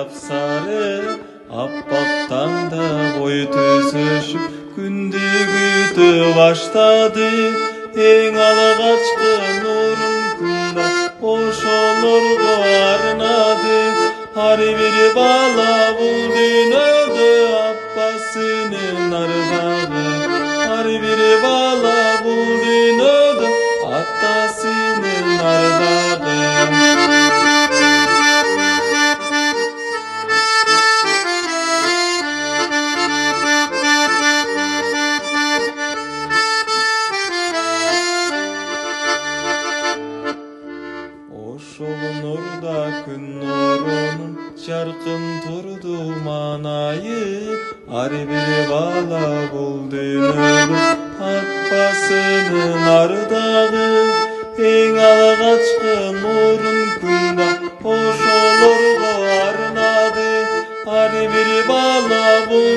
сапсары аппак таңда бой түзүшүп күндү күтө баштады эң алгачкы нурун күндө ошолорго арнады ар бир бала бул дүйнөдө апасынын ардагы ар бир бала бул дүйнөдө атасынын ардагы ошол нурда күн нурунун жаркын турду маанайы ар бир бала бул дүйнөдө апасынын ардагы эң алгачкы нурун күндө ошолорго арнады ар бир бала бул